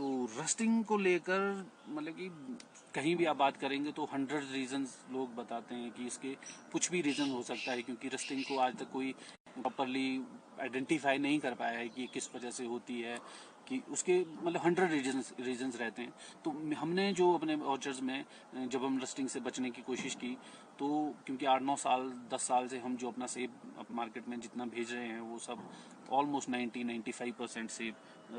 तो रस्टिंग को लेकर मतलब कि कहीं भी आप बात करेंगे तो 100 रीजंस लोग बताते हैं कि इसके कुछ भी रीज़न हो सकता है, क्योंकि रस्टिंग को आज तक कोई प्रॉपरली आइडेंटिफाई नहीं कर पाया है कि किस वजह से होती है, कि उसके मतलब 100 रीजंस रहते हैं। तो हमने जो अपने ऑर्चर्ड्स में जब हम रस्टिंग से बचने की कोशिश की, तो क्योंकि 8-9 साल 10 साल से हम जो अपना सेब मार्केट में जितना भेज रहे हैं वो सब ऑलमोस्ट 90-95% सेब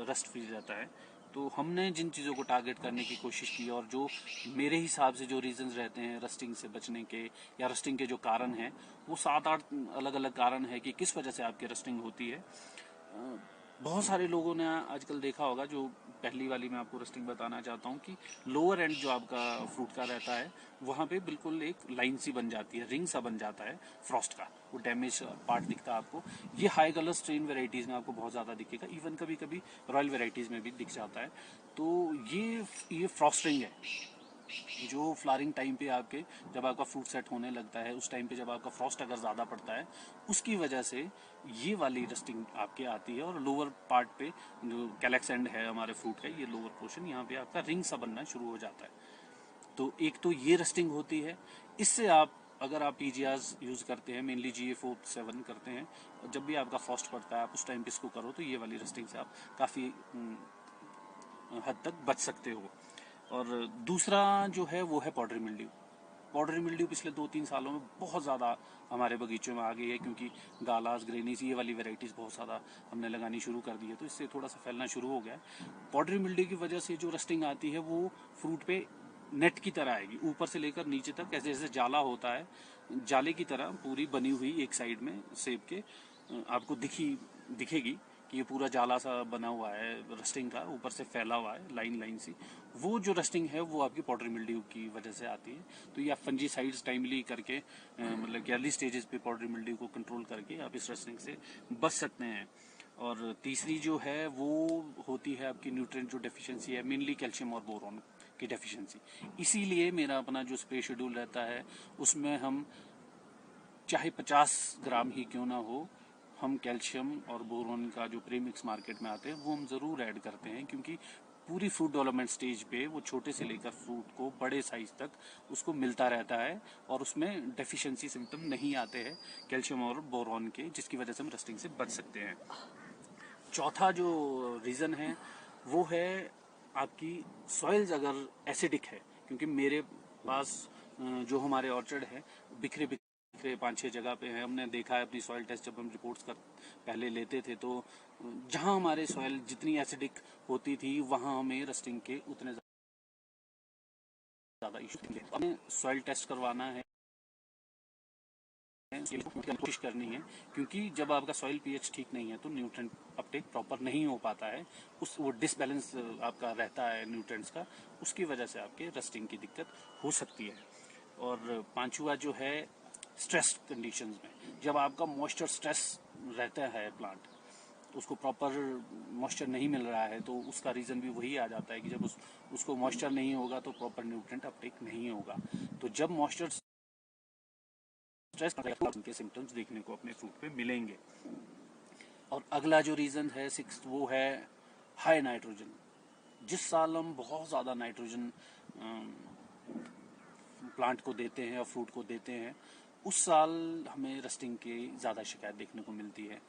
रस्ट फ्री रहता है। तो हमने जिन चीज़ों को टारगेट करने की कोशिश की और जो मेरे हिसाब से जो रीजंस रहते हैं रस्टिंग से बचने के या रस्टिंग के जो कारण हैं, वो 7-8 अलग अलग कारण है कि किस वजह से आपकी रस्टिंग होती है। बहुत सारे लोगों ने आजकल देखा होगा, जो पहली वाली मैं आपको रस्टिंग बताना चाहता हूँ कि लोअर एंड जो आपका फ्रूट का रहता है वहाँ पे बिल्कुल एक लाइन सी बन जाती है, रिंग सा बन जाता है फ्रॉस्ट का, वो डैमेज पार्ट दिखता है आपको। ये हाई कलर स्ट्रेन वेराइटीज़ में आपको बहुत ज़्यादा दिखेगा, इवन कभी कभी रॉयल वेराइटीज़ में भी दिख जाता है। तो ये फ्रॉस्ट रिंग है जो फ्लावरिंग टाइम पे आपके जब आपका फ्रूट सेट होने लगता है उस टाइम पे जब आपका फ्रॉस्ट अगर ज़्यादा पड़ता है उसकी वजह से ये वाली रस्टिंग आपके आती है। और लोअर पार्ट पे जो कैलेक्स एंड है हमारे फ्रूट का, ये लोअर पोर्शन यहाँ पे आपका रिंग सा बनना शुरू हो जाता है। तो एक तो ये रस्टिंग होती है। इससे आप अगर आप पीजीआर्स यूज़ करते हैं, मेनली GA47 करते हैं, जब भी आपका फ्रॉस्ट पड़ता है आप उस टाइम पे इसको करो तो ये वाली रस्टिंग से आप काफ़ी हद तक बच सकते हो। और दूसरा जो है वो है पाउडरी मिल्ड्यू। पाउडरी मिल्ड्यू पिछले 2-3 सालों में बहुत ज़्यादा हमारे बगीचों में आ गई है, क्योंकि गालास ग्रेनीज ये वाली वेराइटीज़ बहुत ज़्यादा हमने लगानी शुरू कर दी है, तो इससे थोड़ा सा फैलना शुरू हो गया है। पाउडरी मिल्ड्यू की वजह से जो रस्टिंग आती है वो फ्रूट पे नेट की तरह आएगी, ऊपर से लेकर नीचे तक ऐसे जैसे जाला होता है, जाले की तरह पूरी बनी हुई एक साइड में सेब के आपको दिखेगी कि ये पूरा जाला सा बना हुआ है रस्टिंग का, ऊपर से फैला हुआ है लाइन लाइन सी। वो जो रस्टिंग है वो आपकी पाउडरी मिल्ड्यू की वजह से आती है। तो ये आप फंजीसाइड्स टाइमली करके मतलब कि अर्ली स्टेजेस पे पाउडरी मिल्ड्यू को कंट्रोल करके आप इस रस्टिंग से बच सकते हैं। और तीसरी जो है वो होती है आपकी न्यूट्रिएंट जो डेफिशिएंसी है, मेनली कैल्शियम और बोरॉन की डेफिशिएंसी। इसीलिए मेरा अपना जो स्प्रे शेड्यूल रहता है उसमें हम चाहे 50 ग्राम ही क्यों ना हो, हम कैल्शियम और बोरोन का जो प्रीमिक्स मार्केट में आते हैं वो हम ज़रूर ऐड करते हैं, क्योंकि पूरी फ्रूट डेवलपमेंट स्टेज पे वो छोटे से लेकर फ्रूट को बड़े साइज तक उसको मिलता रहता है और उसमें डेफिशिएंसी सिम्टम नहीं आते हैं कैल्शियम और बोरोन के, जिसकी वजह से हम रस्टिंग से बच सकते हैं। चौथा जो रीज़न है वो है आपकी सॉइल्स अगर एसिडिक है, क्योंकि मेरे पास जो हमारे ऑर्चर्ड है बिखरे बिखरे 5-6 जगह पे हैं। हमने देखा है अपनी सॉइल टेस्ट जब हम रिपोर्ट्स कर पहले लेते थे, तो जहाँ हमारे सॉइल जितनी एसिडिक होती थी वहाँ हमें रस्टिंग के उतने ज़्यादा इशू थे। हमें सॉइल टेस्ट करवाना है, कोशिश करनी है, क्योंकि जब आपका सॉइल पीएच ठीक नहीं है तो न्यूट्रिएंट अपटेक प्रॉपर नहीं हो पाता है, उस वो डिसबैलेंस आपका रहता है न्यूट्रिएंट्स का, उसकी वजह से आपके रस्टिंग की दिक्कत हो सकती है। और पांचवा जो है स्ट्रेस कंडीशंस में, जब आपका मॉइस्चर स्ट्रेस रहता है प्लांट, उसको प्रॉपर मॉइस्चर नहीं मिल रहा है, तो उसका रीज़न भी वही आ जाता है कि जब उसको मॉइस्चर नहीं होगा तो प्रॉपर न्यूट्रिएंट अपटेक नहीं होगा। तो जब मॉइस्चर स्ट्रेस के सिम्टम्स देखने को अपने फ्रूट पे मिलेंगे। और अगला जो रीज़न है सिक्स्थ, वो है हाई नाइट्रोजन। जिस साल हम बहुत ज़्यादा नाइट्रोजन प्लांट को देते हैं और फ्रूट को देते हैं, उस साल हमें रस्टिंग की ज़्यादा शिकायत देखने को मिलती है।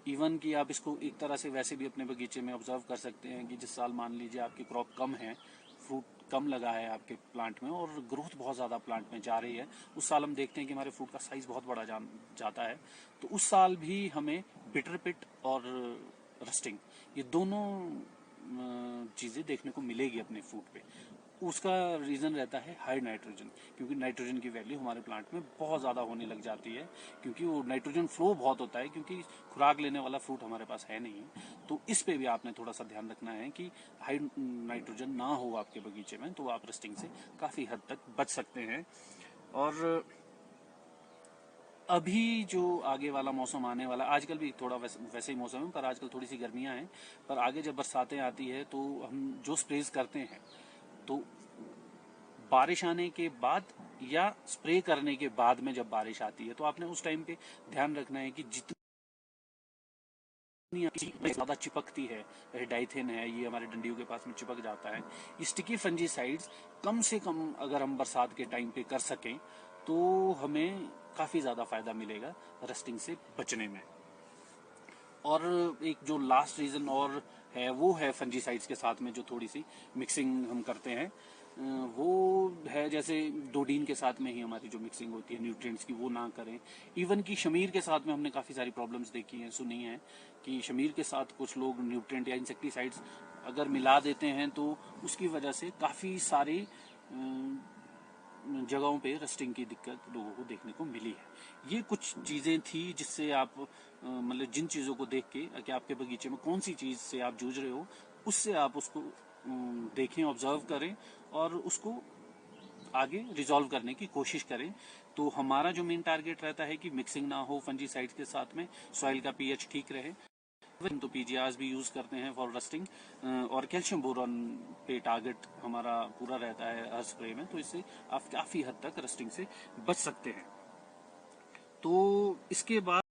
इवन कि आप इसको एक तरह से वैसे भी अपने बगीचे में ऑब्जर्व कर सकते हैं कि जिस साल मान लीजिए आपकी क्रॉप कम है, फ्रूट कम लगा है आपके प्लांट में और ग्रोथ बहुत ज़्यादा प्लांट में जा रही है, उस साल हम देखते हैं कि हमारे फ्रूट का साइज़ बहुत बड़ा जाता है। तो उस साल भी हमें बिटर पिट और रस्टिंग, ये दोनों चीज़ें देखने को मिलेगी अपने फ्रूट पे। उसका रीज़न रहता है हाई नाइट्रोजन, क्योंकि नाइट्रोजन की वैल्यू हमारे प्लांट में बहुत ज़्यादा होने लग जाती है, क्योंकि वो नाइट्रोजन फ्लो बहुत होता है, क्योंकि खुराक लेने वाला फ्रूट हमारे पास है नहीं है। तो इस पे भी आपने थोड़ा सा ध्यान रखना है कि हाई नाइट्रोजन ना हो आपके बगीचे में, तो आप रस्टिंग से काफ़ी हद तक बच सकते हैं। और अभी जो आगे वाला मौसम आने वाला, आजकल भी थोड़ा वैसे ही मौसम है, पर आजकल थोड़ी सी गर्मियां हैं, पर आगे जब बरसातें आती है तो हम जो स्प्रेज करते हैं, तो बारिश आने के बाद या स्प्रे करने के बाद में जब बारिश आती है तो आपने उस टाइम पे ध्यान रखना है कि जितनी ज्यादा चिपकती है, डाइथेन है, ये हमारे डंडियों के पास में चिपक जाता है। ये स्टिकी फंजीसाइड्स कम से कम अगर हम बरसात के टाइम पे कर सकें तो हमें काफी ज्यादा फायदा मिलेगा रस्टिंग से बचने में। और एक जो लास्ट रीजन और है वो है फंजीसाइड्स के साथ में जो थोड़ी सी मिक्सिंग हम करते हैं, वो है जैसे डोडीन के साथ में ही हमारी जो मिक्सिंग होती है न्यूट्रिएंट्स की वो ना करें। इवन कि शमीर के साथ में हमने काफ़ी सारी प्रॉब्लम्स देखी हैं, सुनी हैं कि शमीर के साथ कुछ लोग न्यूट्रिएंट या इंसेक्टिसाइड्स अगर मिला देते हैं तो उसकी वजह से काफ़ी सारी जगहों पे रस्टिंग की दिक्कत लोगों को देखने को मिली है। ये कुछ चीज़ें थी जिससे आप मतलब जिन चीज़ों को देख के कि आपके बगीचे में कौन सी चीज़ से आप जूझ रहे हो उससे आप उसको देखें, ऑब्जर्व करें और उसको आगे रिजॉल्व करने की कोशिश करें। तो हमारा जो मेन टारगेट रहता है कि मिक्सिंग ना हो फंजीसाइड्स के साथ में, सॉइल का पीएच ठीक रहे। तो पीजीआर भी यूज करते हैं फॉर रस्टिंग, और कैल्शियम बोरॉन पे टारगेट हमारा पूरा रहता है हर स्प्रे में, तो इससे आप काफी हद तक रस्टिंग से बच सकते हैं। तो इसके बाद